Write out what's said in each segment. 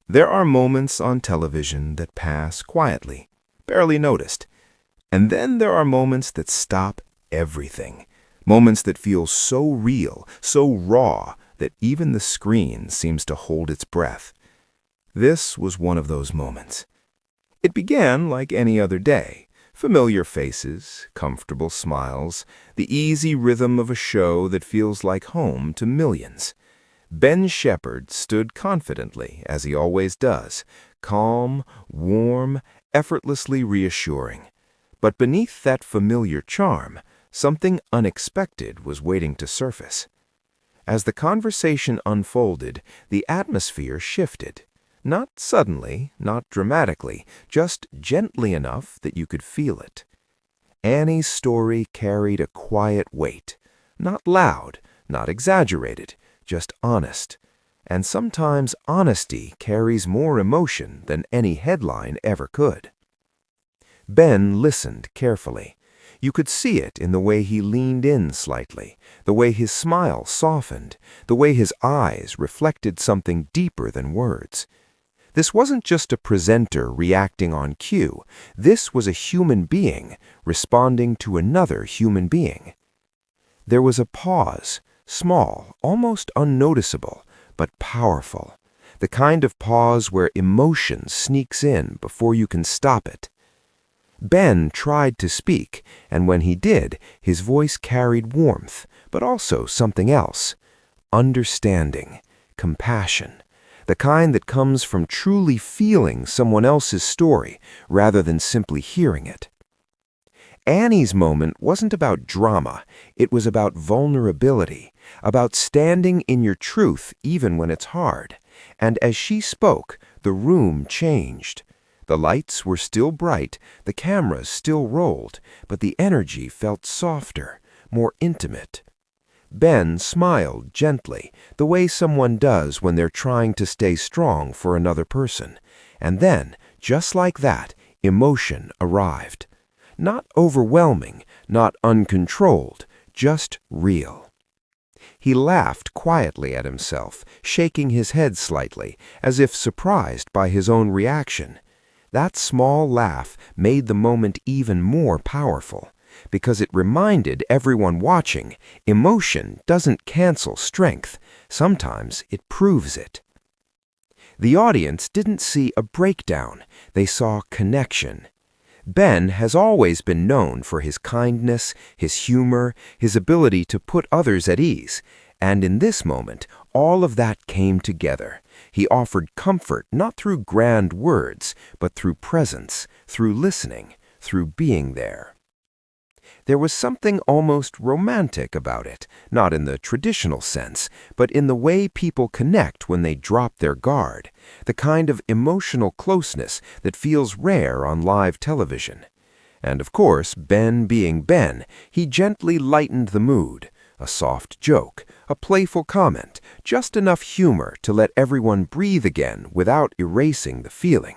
There are moments on television that pass quietly, barely noticed. And then there are moments that stop everything. Moments that feel so real, so raw, that even the screen seems to hold its breath. This was one of those moments. It began like any other day. Familiar faces, comfortable smiles, the easy rhythm of a show that feels like home to millions. Ben Shephard stood confidently, as he always does, calm, warm, effortlessly reassuring. But beneath that familiar charm, something unexpected was waiting to surface. As the conversation unfolded, the atmosphere shifted. Not suddenly, not dramatically, just gently enough that you could feel it. Annie's story carried a quiet weight. Not loud, not exaggerated, just honest. And sometimes honesty carries more emotion than any headline ever could. Ben listened carefully. You could see it in the way he leaned in slightly, the way his smile softened, the way his eyes reflected something deeper than words. This wasn't just a presenter reacting on cue. This was a human being responding to another human being. There was a pause, small, almost unnoticeable, but powerful. The kind of pause where emotion sneaks in before you can stop it. Ben tried to speak, and when he did, his voice carried warmth, but also something else. Understanding, compassion, the kind that comes from truly feeling someone else's story rather than simply hearing it. Annie's moment wasn't about drama. It was about vulnerability, about standing in your truth even when it's hard. And as she spoke, the room changed. The lights were still bright, the cameras still rolled, but the energy felt softer, more intimate. Ben smiled gently, the way someone does when they're trying to stay strong for another person. And then, just like that, emotion arrived. Not overwhelming, not uncontrolled, just real. He laughed quietly at himself, shaking his head slightly, as if surprised by his own reaction. That small laugh made the moment even more powerful, because it reminded everyone watching, emotion doesn't cancel strength. Sometimes it proves it. The audience didn't see a breakdown. They saw connection. Ben has always been known for his kindness, his humor, his ability to put others at ease. And in this moment, all of that came together. He offered comfort not through grand words, but through presence, through listening, through being there. There was something almost romantic about it, not in the traditional sense, but in the way people connect when they drop their guard, the kind of emotional closeness that feels rare on live television. And of course, Ben being Ben, he gently lightened the mood. A soft joke, a playful comment, just enough humor to let everyone breathe again without erasing the feeling.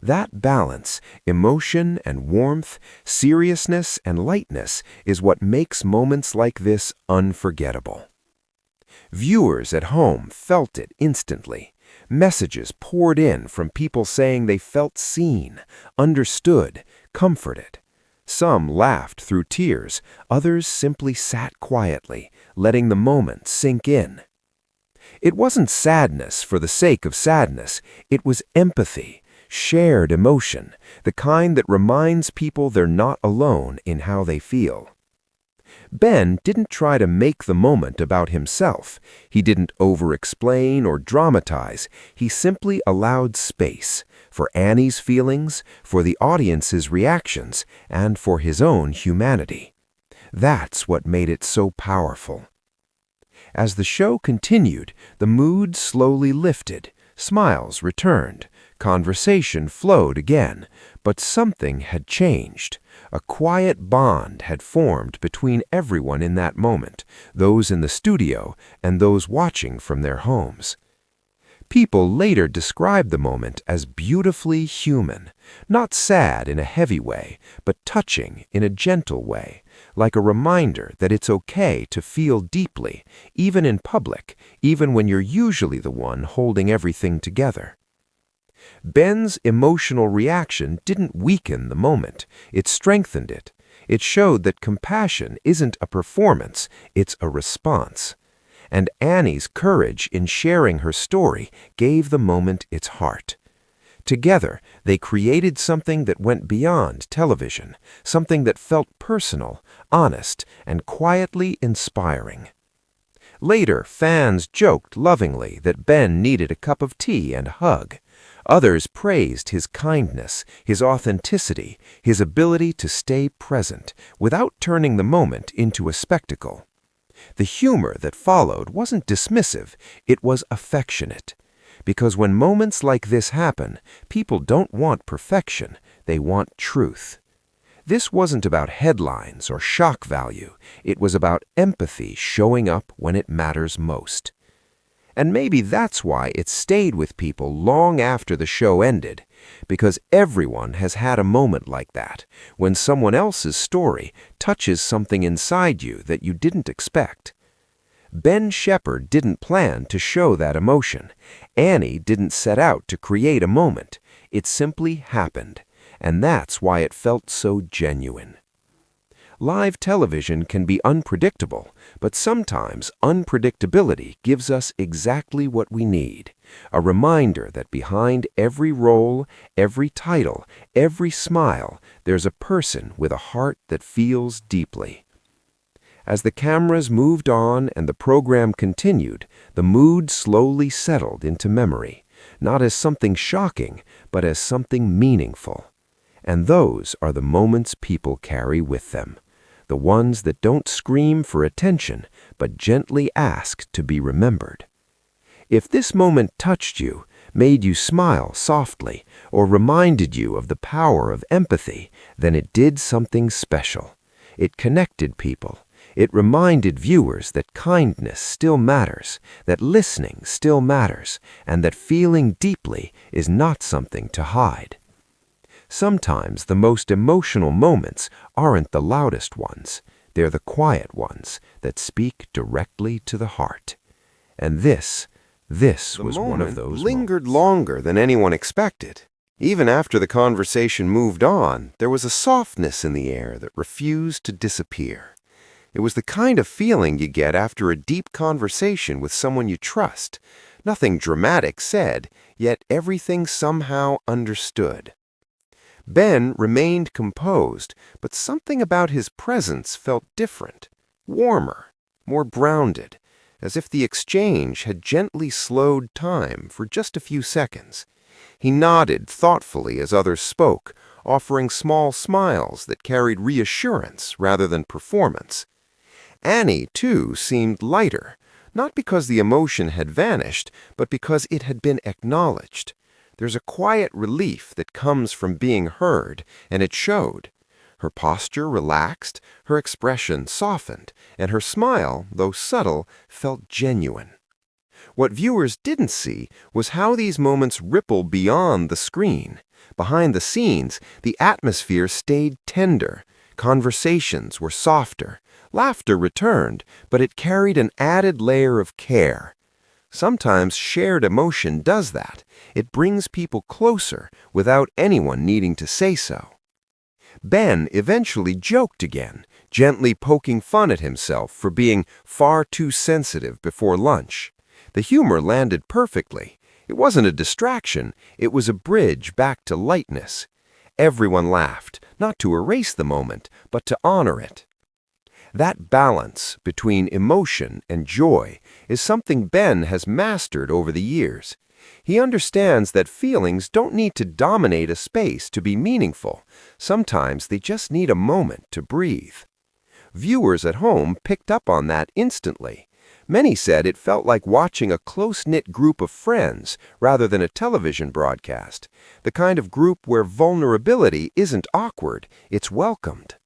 That balance, emotion and warmth, seriousness and lightness, is what makes moments like this unforgettable. Viewers at home felt it instantly. Messages poured in from people saying they felt seen, understood, comforted. Some laughed through tears, others simply sat quietly, letting the moment sink in. It wasn't sadness for the sake of sadness, it was empathy, shared emotion, the kind that reminds people they're not alone in how they feel. Ben didn't try to make the moment about himself. He didn't over-explain or dramatize. He simply allowed space for Annie's feelings, for the audience's reactions, and for his own humanity. That's what made it so powerful. As the show continued, the mood slowly lifted, smiles returned, conversation flowed again, but something had changed. A quiet bond had formed between everyone in that moment, those in the studio and those watching from their homes. People later described the moment as beautifully human, not sad in a heavy way, but touching in a gentle way, like a reminder that it's okay to feel deeply, even in public, even when you're usually the one holding everything together. Ben's emotional reaction didn't weaken the moment, it strengthened it. It showed that compassion isn't a performance, it's a response. And Annie's courage in sharing her story gave the moment its heart. Together, they created something that went beyond television, something that felt personal, honest, and quietly inspiring. Later, fans joked lovingly that Ben needed a cup of tea and a hug. Others praised his kindness, his authenticity, his ability to stay present without turning the moment into a spectacle. The humor that followed wasn't dismissive, it was affectionate. Because when moments like this happen, people don't want perfection, they want truth. This wasn't about headlines or shock value. It was about empathy showing up when it matters most. And maybe that's why it stayed with people long after the show ended, because everyone has had a moment like that, when someone else's story touches something inside you that you didn't expect. Ben Shephard didn't plan to show that emotion. Annie didn't set out to create a moment. It simply happened. And that's why it felt so genuine. Live television can be unpredictable, but sometimes unpredictability gives us exactly what we need. A reminder that behind every role, every title, every smile, there's a person with a heart that feels deeply. As the cameras moved on and the program continued, the mood slowly settled into memory, not as something shocking, but as something meaningful. And those are the moments people carry with them, the ones that don't scream for attention, but gently ask to be remembered. If this moment touched you, made you smile softly, or reminded you of the power of empathy, then it did something special. It connected people. It reminded viewers that kindness still matters, that listening still matters, and that feeling deeply is not something to hide. Sometimes the most emotional moments aren't the loudest ones. They're the quiet ones that speak directly to the heart. And this was one of those lingered moments. longer than anyone expected. Even after the conversation moved on, there was a softness in the air that refused to disappear. It was the kind of feeling you get after a deep conversation with someone you trust. Nothing dramatic said, yet everything somehow understood. Ben remained composed, but something about his presence felt different, warmer, more grounded, as if the exchange had gently slowed time for just a few seconds. He nodded thoughtfully as others spoke, offering small smiles that carried reassurance rather than performance. Annie, too, seemed lighter, not because the emotion had vanished, but because it had been acknowledged. There's a quiet relief that comes from being heard, and it showed. Her posture relaxed, her expression softened, and her smile, though subtle, felt genuine. What viewers didn't see was how these moments ripple beyond the screen. Behind the scenes, the atmosphere stayed tender. Conversations were softer. Laughter returned, but it carried an added layer of care. Sometimes shared emotion does that. It brings people closer without anyone needing to say so. Ben eventually joked again, gently poking fun at himself for being far too sensitive before lunch. The humor landed perfectly. It wasn't a distraction, it was a bridge back to lightness. Everyone laughed, not to erase the moment, but to honor it. That balance between emotion and joy is something Ben has mastered over the years. He understands that feelings don't need to dominate a space to be meaningful. Sometimes they just need a moment to breathe. Viewers at home picked up on that instantly. Many said it felt like watching a close-knit group of friends rather than a television broadcast, the kind of group where vulnerability isn't awkward, it's welcomed.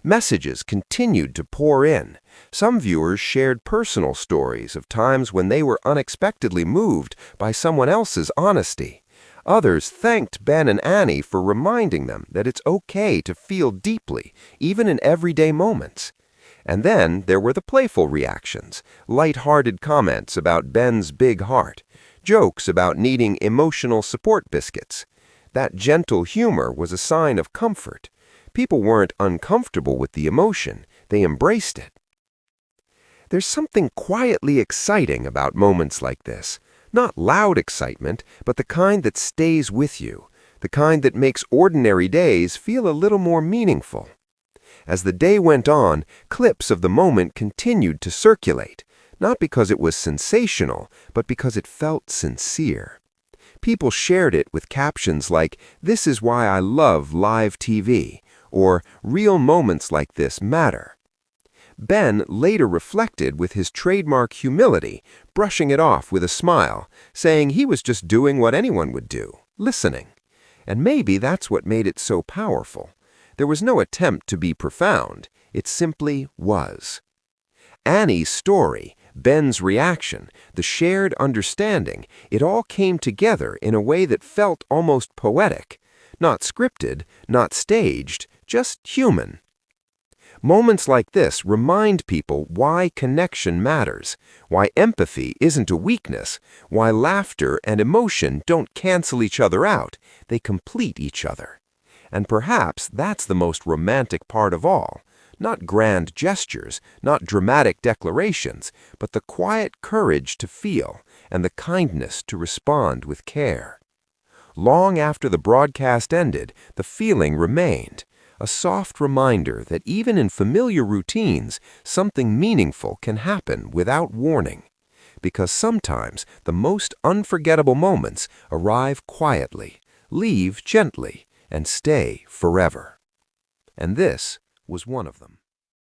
Messages continued to pour in. Some viewers shared personal stories of times when they were unexpectedly moved by someone else's honesty. Others thanked Ben and Annie for reminding them that it's okay to feel deeply, even in everyday moments. And then there were the playful reactions, light-hearted comments about Ben's big heart. jokes about needing emotional support biscuits. That gentle humor was a sign of comfort. People weren't uncomfortable with the emotion, they embraced it. There's something quietly exciting about moments like this. Not loud excitement, but the kind that stays with you, the kind that makes ordinary days feel a little more meaningful. As the day went on, clips of the moment continued to circulate, not because it was sensational, but because it felt sincere. People shared it with captions like, "This is why I love live TV," or "Real moments like this matter." Ben later reflected with his trademark humility, brushing it off with a smile, saying he was just doing what anyone would do, listening. And maybe that's what made it so powerful. There was no attempt to be profound. It simply was. Annie's story, Ben's reaction, the shared understanding, it all came together in a way that felt almost poetic. Not scripted, not staged, just human. Moments like this remind people why connection matters, why empathy isn't a weakness, why laughter and emotion don't cancel each other out, they complete each other. And perhaps that's the most romantic part of all. Not grand gestures, not dramatic declarations, but the quiet courage to feel and the kindness to respond with care. Long after the broadcast ended, the feeling remained, a soft reminder that even in familiar routines, something meaningful can happen without warning. Because sometimes the most unforgettable moments arrive quietly, leave gently, and stay forever. And this was one of them.